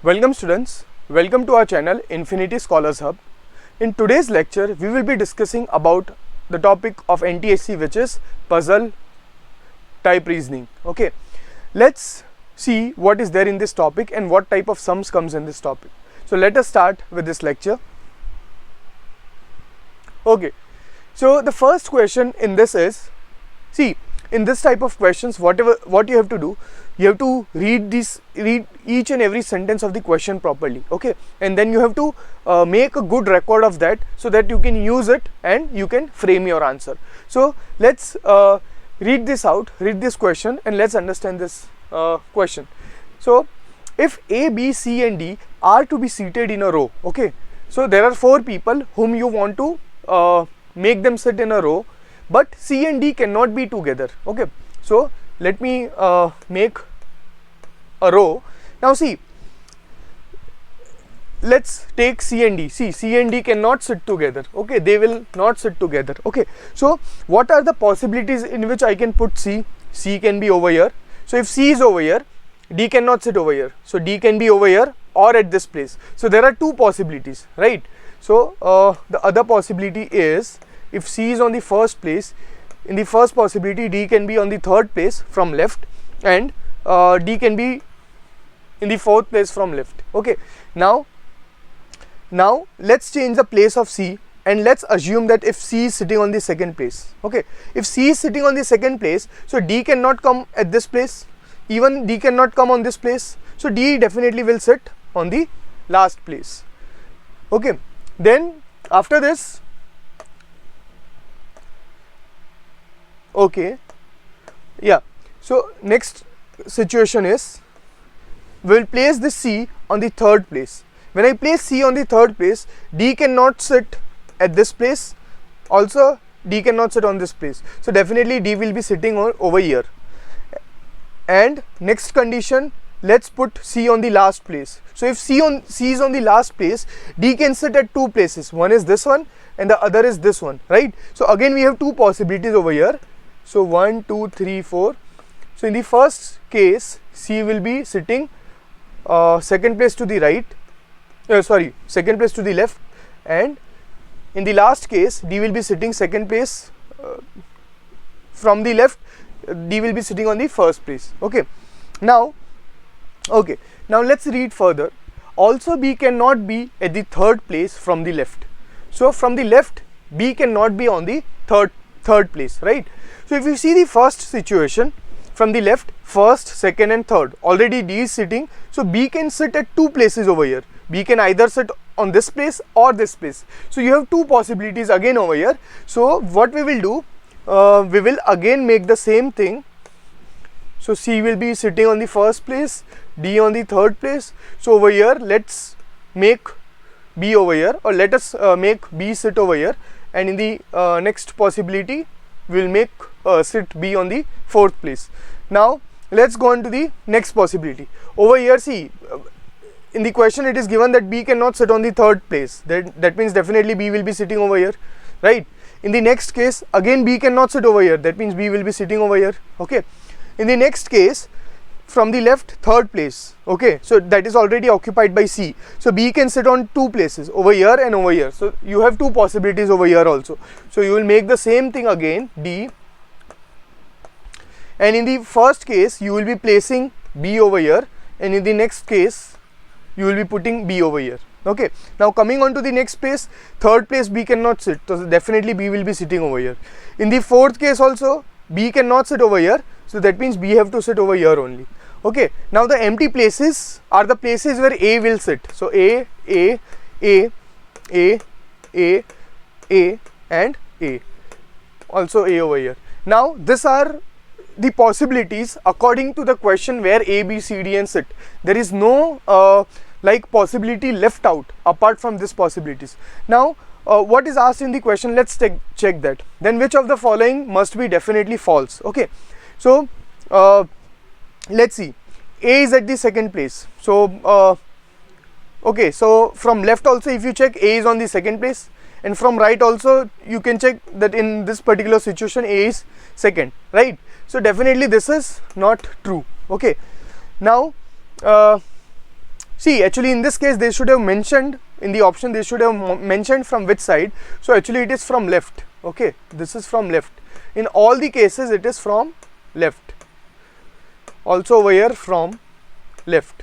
Welcome students, welcome to our channel Infinity Scholars Hub. In today's lecture, we will be discussing about the topic of NTSC, which is puzzle type reasoning. Okay, let's see what is there in this topic and what type of sums comes in this topic. So let us start with this lecture. Okay, so the first question in this is, see, in this type of questions, what you have to do, you have to read each and every sentence of the question properly, okay, and then you have to make a good record of that so that you can use it and you can frame your answer. So let's read this question and let's understand this question. So if A, B, C and D are to be seated in a row, okay, so there are four people whom you want to make them sit in a row, but C and D cannot be together, okay. So let me make a row. Now see, let's take C and D. See, C and D cannot sit together, okay, they will not sit together, okay. So what are the possibilities in which I can put C? C can be over here. So if C is over here, D cannot sit over here, so D can be over here or at this place. So there are two possibilities, right? So the other possibility is, if C is on the first place, in the first possibility D can be on the third place from left, and D can be in the fourth place from left, okay. Now let's change the place of C and let's assume that if C is sitting on the second place, okay, if C is sitting on the second place, so D cannot come at this place, even D cannot come on this place, so D definitely will sit on the last place, okay. Then after this, okay, yeah, so next situation is, we'll place this C on the third place. When I place C on the third place, D cannot sit at this place, also D cannot sit on this place, so definitely D will be sitting over here. And next condition, let's put C on the last place. So if C is on the last place, D can sit at two places, one is this one and the other is this one, right? So again we have two possibilities over here. So 1, 2, 3, 4. So in the first case, C will be sitting second place to the right, second place to the left, and in the last case, D will be sitting second place from the left, D will be sitting on the first place, okay. Now let's read further. Also B cannot be at the third place from the left. So from the left, B cannot be on the third place, right? So if you see the first situation, from the left, first, second and third, already D is sitting, so B can sit at two places over here. B can either sit on this place or this place. So you have two possibilities again over here. So what we will do, we will again make the same thing. So C will be sitting on the first place, D on the third place. So over here, let's make B over here, or let us make B sit over here, and in the next possibility, we will make sit B on the fourth place. Now let's go on to the next possibility. Over here, see, in the question it is given that B cannot sit on the third place. That means definitely B will be sitting over here, right? In the next case, again B cannot sit over here. That means B will be sitting over here, okay. In the next case, from the left, third place, okay, so that is already occupied by C. So B can sit on two places, over here and over here. So you have two possibilities over here also. So you will make the same thing again, D, and in the first case you will be placing B over here, and in the next case you will be putting B over here, okay. Now coming on to the next place, third place B cannot sit, so definitely B will be sitting over here. In the fourth case also, B cannot sit over here, so that means B have to sit over here only, okay. Now the empty places are the places where A will sit. So A and A, also A over here. Now these are the possibilities according to the question where A, B, C, D and sit. There is no like possibility left out apart from these possibilities. Now what is asked in the question, let's check that. Then which of the following must be definitely false, okay. So let's see, A is at the second place. So okay, so from left also if you check, A is on the second place, and from right also you can check that in this particular situation A is second, right? So definitely this is not true, okay. Now see, actually in this case they should have mentioned in the option, they should have mentioned from which side. So actually it is from left. Okay, this is from left. In all the cases it is from left. Also over here from left,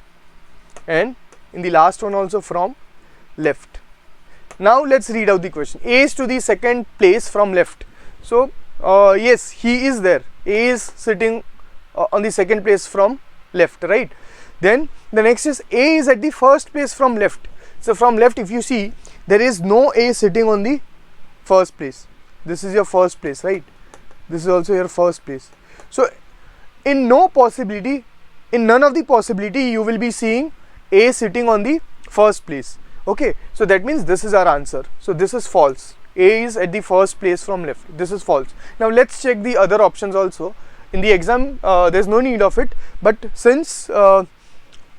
and in the last one also from left. Now let's read out the question. A is to the second place from left. So yes, he is there. A is sitting on the second place from left, right? Then the next is A is at the first place from left. So from left, if you see, there is no A sitting on the first place. This is your first place, right? This is also your first place. So in no possibility, in none of the possibility, you will be seeing A sitting on the first place. Okay, so that means this is our answer. So this is false. A is at the first place from left. This is false. Now let's check the other options also. In the exam, there's no need of it, but since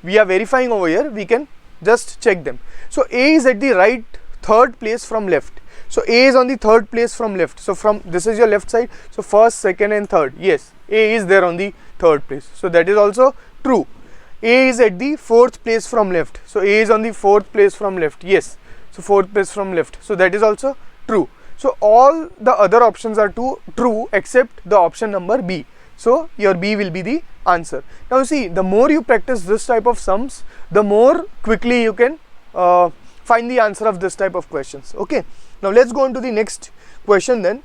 we are verifying over here, we can just check them. So A is at the right third place from left. So A is on the third place from left. So from this is your left side. So first, second and third. Yes, A is there on the third place. So that is also true. A is at the fourth place from left. So A is on the fourth place from left. Yes. So fourth place from left. So that is also true. So all the other options are true except the option number B. So your B will be the answer. Now see, the more you practice this type of sums, the more quickly you can find the answer of this type of questions. Okay. Now let's go on to the next question then.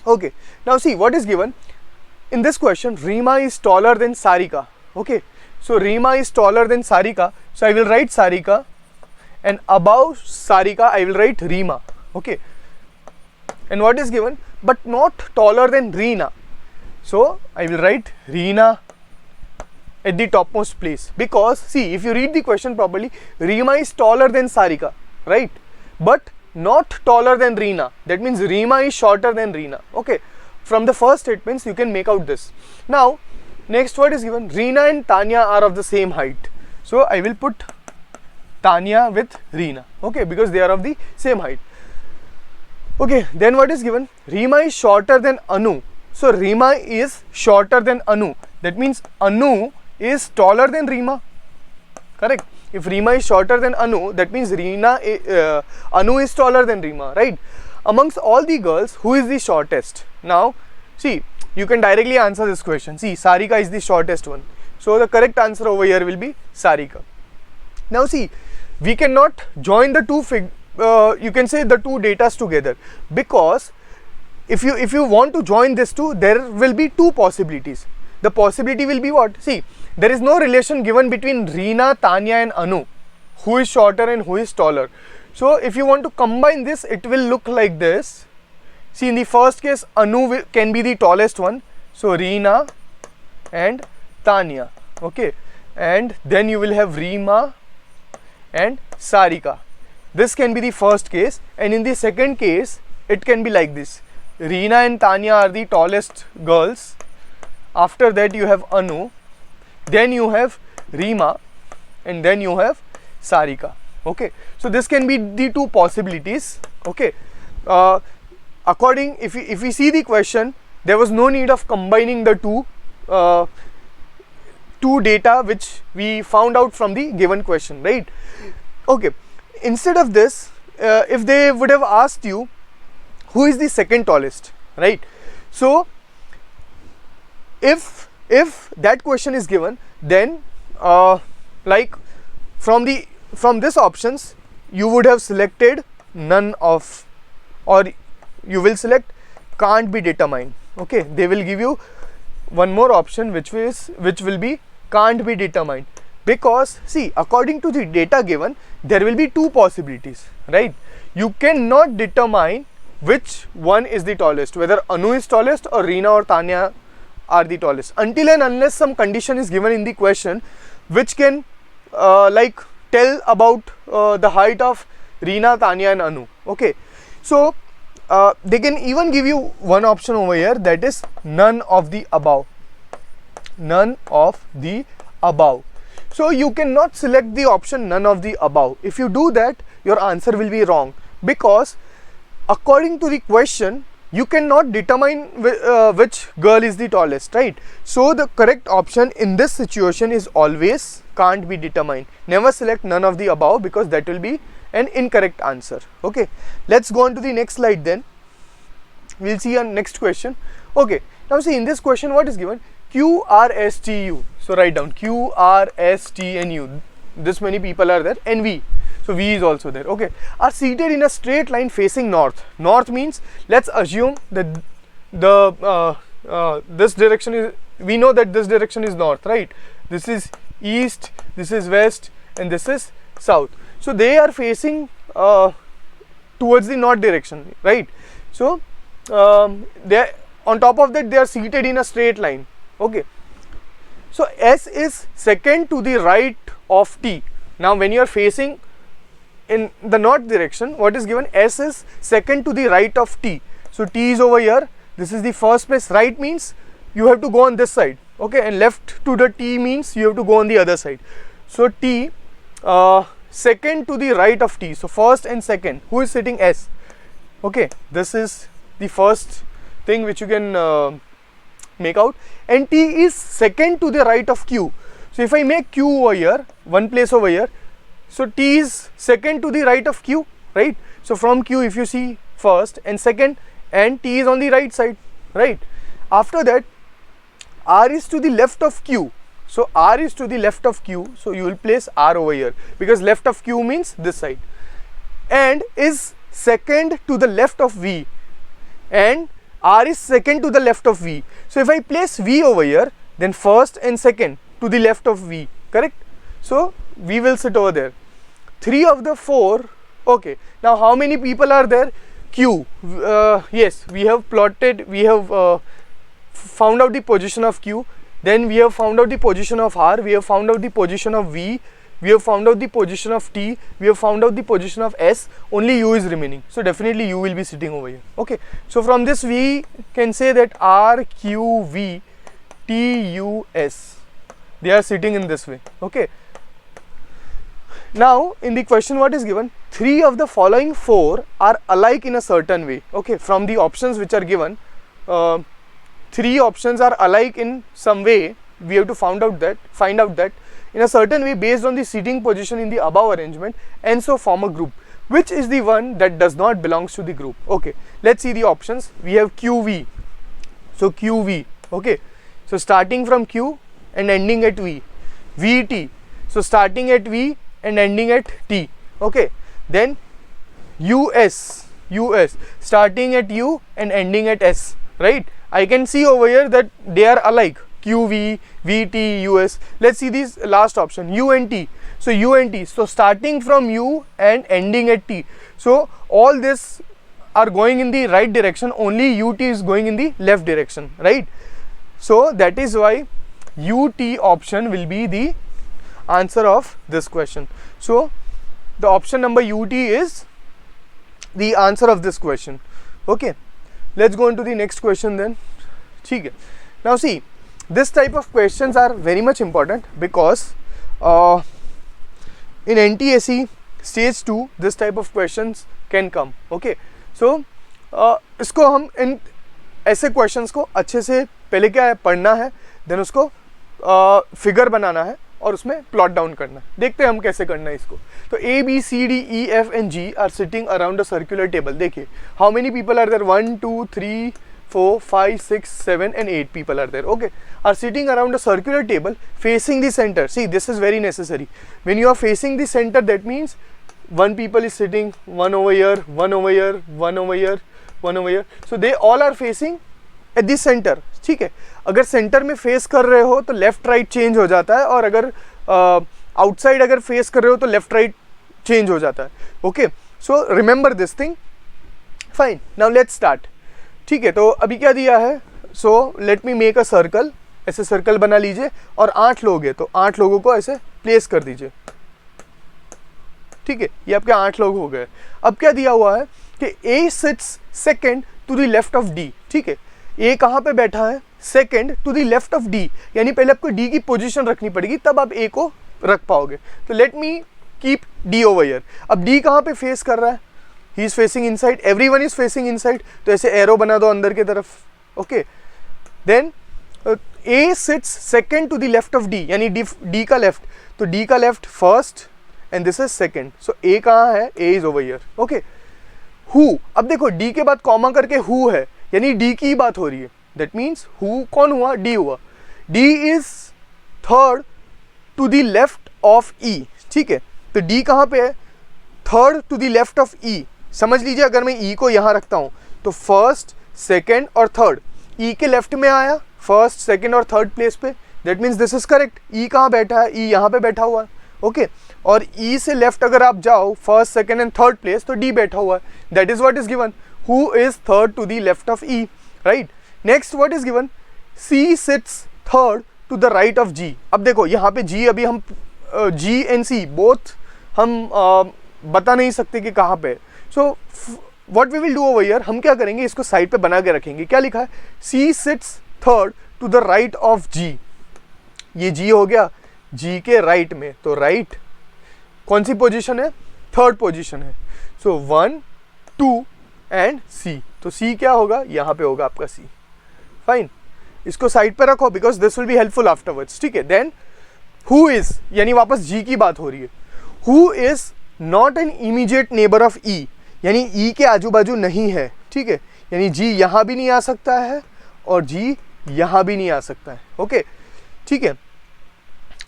Okay. Now see what is given. In this question, Rima is taller than Sarika. Okay. So Rima is taller than Sarika. So I will write Sarika, and above Sarika I will write Rima. Okay. And what is given? But not taller than Reena. So I will write Reena at the topmost place, because see, if you read the question properly, Rima is taller than Sarika, right? But not taller than Reena. That means Rima is shorter than Reena. Okay. From the first statements you can make out this. Now next word is given. Reena and Tanya are of the same height. So I will put Tanya with Reena. Okay, because they are of the same height. Okay, then what is given? Rima is shorter than Anu. So Rima is shorter than Anu. That means Anu is taller than Rima. Correct. If Rima is shorter than Anu, that means Anu is taller than Rima, right? Amongst all the girls, who is the shortest? Now, see, you can directly answer this question. See, Sarika is the shortest one. So the correct answer over here will be Sarika. Now see, we cannot join the two you can say the two datas together, because if you want to join this two, there will be two possibilities. The possibility will be what? See, there is no relation given between Reena, Tanya and Anu, who is shorter and who is taller. So if you want to combine this, it will look like this. See, in the first case, Anu can be the tallest one. So Reena and Tanya. Okay. And then you will have Rima and Sarika. This can be the first case, and in the second case it can be like this. Reena and Tanya are the tallest girls. After that you have Anu, then you have Rima, and then you have Sarika. Okay, so this can be the two possibilities. Okay, according if we see the question, there was no need of combining the two data which we found out from the given question, right? Okay. Instead of this, if they would have asked you who is the second tallest, right? So if that question is given, then like from this options you would have selected none of, or you will select can't be determined. Okay, they will give you one more option which will be can't be determined, because see, according to the data given, there will be two possibilities, right? You cannot determine which one is the tallest, whether Anu is tallest or Reena or Tanya are the tallest, until and unless some condition is given in the question which can like tell about the height of Reena, Tanya and Anu. Okay, so they can even give you one option over here, that is none of the above. None of the above. So you cannot select the option none of the above. If you do that, your answer will be wrong, because according to the question, you cannot determine which girl is the tallest, right? So the correct option in this situation is always can't be determined. Never select none of the above because that will be an incorrect answer. Okay, let's go on to the next slide then. We'll see our next question. Okay, now see in this question what is given? Q, R, S, T, U. So write down Q, R, S, T and U. This many people are there, and V. So V is also there. Okay, are seated in a straight line facing north. North means, let's assume that this direction is, we know that this direction is north, right? This is east, this is west, and this is south. So they are facing towards the north direction, right? So they, on top of that, they are seated in a straight line. Okay, so S is second to the right of T. Now when you are facing in the north direction, what is given? S is second to the right of T. So T is over here, this is the first place. Right means you have to go on this side, okay, and left to the T means you have to go on the other side. So T, second to the right of T, so first and second. Who is sitting? S. Okay, this is the first thing which you can make out, and T is second to the right of Q. So if I make Q over here, one place over here, so T is second to the right of Q, right? So from Q, if you see first and second, and T is on the right side, right? After that, R is to the left of Q. So R is to the left of Q, so you will place R over here because left of Q means this side, and is second to the left of V, and R is second to the left of V. So if I place V over here, then first and second to the left of V, correct? So V will sit over there. 3 of the 4. Okay, now how many people are there? Q. Yes, we have plotted, we have found out the position of Q, then we have found out the position of R, we have found out the position of V, we have found out the position of T, we have found out the position of S. Only U is remaining, so definitely U will be sitting over here. Okay, so from this we can say that R, Q, V, T, U, S, they are sitting in this way. Okay, now in the question what is given? 3 of the following 4 are alike in a certain way. Okay, from the options which are given, 3 options are alike in some way. We have to find out that in a certain way based on the seating position in the above arrangement, and so form a group. Which is the one that does not belongs to the group? Okay, let's see the options. We have QV. So QV. Okay, so starting from Q and ending at V. VT. So starting at V and ending at T. Okay, then US. Starting at U and ending at S. Right? I can see over here that they are alike. QV, VT, US. Let's see this last option, UNT. So UNT, so starting from U and ending at T. So all this are going in the right direction, only UT is going in the left direction, right? So that is why UT option will be the answer of this question. So the option number UT is the answer of this question. Okay, let's go on to the next question then. Now see, this type of questions are very much important because in NTSE stage 2 this type of questions can come. Okay, so इसको हम इन ऐसे questions को अच्छे से पहले क्या है पढ़ना है, then उसको फिगर बनाना है और उसमें प्लॉट डाउन करना है. देखते हैं हम कैसे करना है इसको. तो A, B, C, D, E, F and G are sitting around a circular table. देखिए how many people are there? 1, 2, 3, 4, 5, 6, 7 and 8 people are there. Okay, are sitting around a circular table facing the center. See, this is very necessary. When you are facing the center, that means one people is sitting, one over here, one over here, one over here, one over here. So they all are facing at the center. ठीक है, अगर centre में face कर रहे हो तो left right change हो जाता है, और अगर आउटसाइड अगर फेस कर रहे हो तो लेफ्ट राइट चेंज हो जाता है. Okay, so remember this thing. Fine, now let's start. ठीक है, तो अभी क्या दिया है? So let me make a circle. ऐसे सर्कल बना लीजिए और 8 लोग हैं तो 8 लोगों को ऐसे प्लेस कर दीजिए. ठीक है, ये आपके 8 लोग हो गए. अब क्या दिया हुआ है कि A sits second to the left of D. ठीक है, A कहाँ पे बैठा है? Second to the left of D, यानी पहले आपको D की पोजीशन रखनी पड़ेगी तब आप A को रख पाओगे. तो let me keep D over here. अब D कहाँ पे फेस कर रहा है? He is facing inside, everyone is facing inside, तो ऐसे एरो बना दो अंदर की तरफ. Okay, then A sits second to the left of D, यानी D का लेफ्ट, तो D का left first and this is second. So A कहाँ है? A is over here. Okay, Who, अब देखो D के बाद कॉमा करके Who है, यानी D की बात हो रही है. दैट मीन्स Who कौन हुआ? D हुआ. D is third to the left of E. ठीक है, तो D कहाँ पे है? Third to the left of E. समझ लीजिए, अगर मैं E को यहाँ रखता हूँ तो फर्स्ट, सेकेंड और थर्ड E के लेफ्ट में आया, फर्स्ट, सेकेंड और थर्ड प्लेस पे. That means this is correct. E कहाँ बैठा है? E यहाँ पे बैठा हुआ है. ओके, और E से लेफ्ट अगर आप जाओ, first, second and third place, तो D बैठा हुआ है. That is what is given. Who is third to the left of E, right. Next what is given? C sits third to the right of G. अब देखो यहाँ पे G, अभी हम G एंड C बोथ हम बता नहीं सकते कि कहाँ पे. So what we will do over here, हम क्या करेंगे, इसको साइड पे बना के रखेंगे. क्या लिखा है? C sits third to the right of G. ये G हो गया, G के राइट में, तो राइट कौन सी पोजीशन है? थर्ड पोजीशन है. सो 1, 2 एंड C. तो C क्या होगा? यहाँ पे होगा आपका C. फाइन, इसको साइड पे रखो because this will be helpful afterwards. ठीक है, देन हु इज, यानी वापस G की बात हो रही है. Who is not an immediate neighbour of E, यानी E के आजू बाजू नहीं है. ठीक है, यानी G यहाँ भी नहीं आ सकता है और G यहाँ भी नहीं आ सकता है. ओके, ठीक है,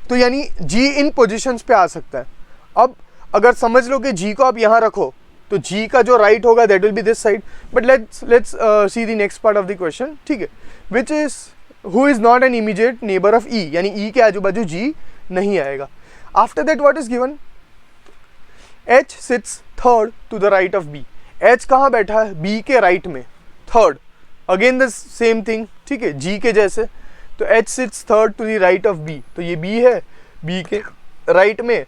तो यानी G इन पोजीशंस पे आ सकता है. अब अगर समझ लो कि G को आप यहाँ रखो तो G का जो राइट होगा that will be this side. But let's see the next part of the question. ठीक है, which is who is not an immediate neighbour of E, यानी E के आजू बाजू G नहीं आएगा. After that what is given? H sits third to the right of B. H कहाँ बैठा है? B के राइट में, third. Again the same thing. ठीक है, G के जैसे, तो H sits third to the right of B. तो ये B है, B के राइट में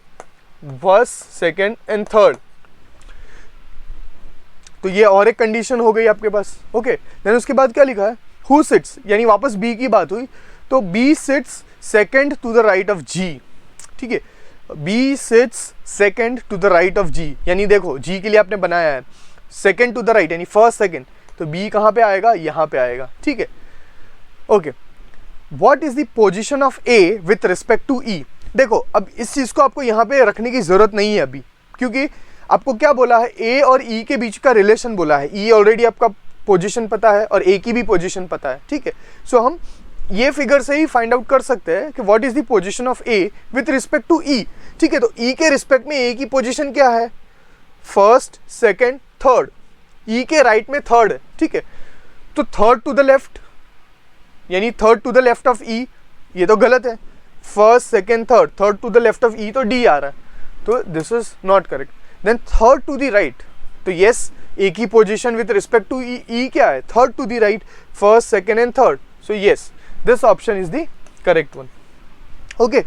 फर्स्ट, सेकेंड एंड थर्ड. तो ये और एक कंडीशन हो गई आपके पास. ओके, देन उसके बाद क्या लिखा है? हु सिट्स, यानी वापस B की बात हुई, तो B sits second to the right of G. ठीक है, B sits second to the right of G, यानी देखो G के लिए आपने बनाया है सेकेंड टू द राइट, यानी फर्स्ट सेकेंड, तो B कहाँ पे आएगा? यहाँ पे आएगा. ठीक है, okay. What is the position of A with respect to E? देखो, अब इस चीज़ को आपको यहाँ पे रखने की ज़रूरत नहीं है अभी, क्योंकि आपको क्या बोला है? A और E के बीच का रिलेशन बोला है. E ऑलरेडी आपका पोजीशन पता है और A की भी पोजीशन पता है. ठीक है, सो हम ये फिगर से ही फाइंड आउट कर सकते हैं कि what is the position of A with respect to E. ठीक है, तो E के रिस्पेक्ट में A की पोजीशन क्या है? First, second, third. E के राइट में थर्ड है. ठीक है, तो थर्ड टू द लेफ्ट, यानी third to the left of E, ये तो गलत है. First, second, third, third to the left of E, तो D आ रहा है, तो this is not correct. Then third to the right, तो यस, A की position with respect to E क्या है? Third to the right, first, second and third. So yes, this option is the correct one. Okay,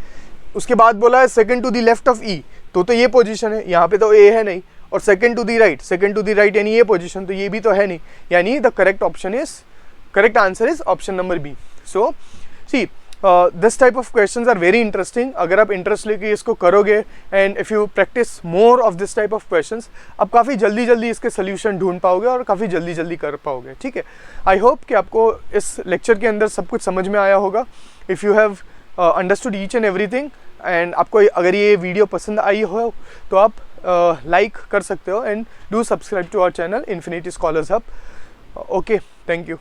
उसके बाद बोला है second to the left of E, तो ये पोजीशन है, यहाँ पे तो A है नहीं. और second to the right, second to the right यानी ये पोजीशन, तो ये भी तो है नहीं, यानी the correct option is, correct answer is option number B. So see this type of questions are very interesting. अगर आप इंटरेस्ट लेके इसको करोगे and if you practice more of this type of questions, आप काफ़ी जल्दी इसके सोल्यूशन ढूंढ पाओगे और काफ़ी जल्दी कर पाओगे. ठीक है, आई होप कि आपको इस लेक्चर के अंदर सब कुछ समझ में आया होगा. If you have understood each and everything and आपको अगर ये वीडियो पसंद आई हो तो आप लाइक कर सकते हो and do subscribe to our channel Infinity Scholars Hub. Okay, thank you.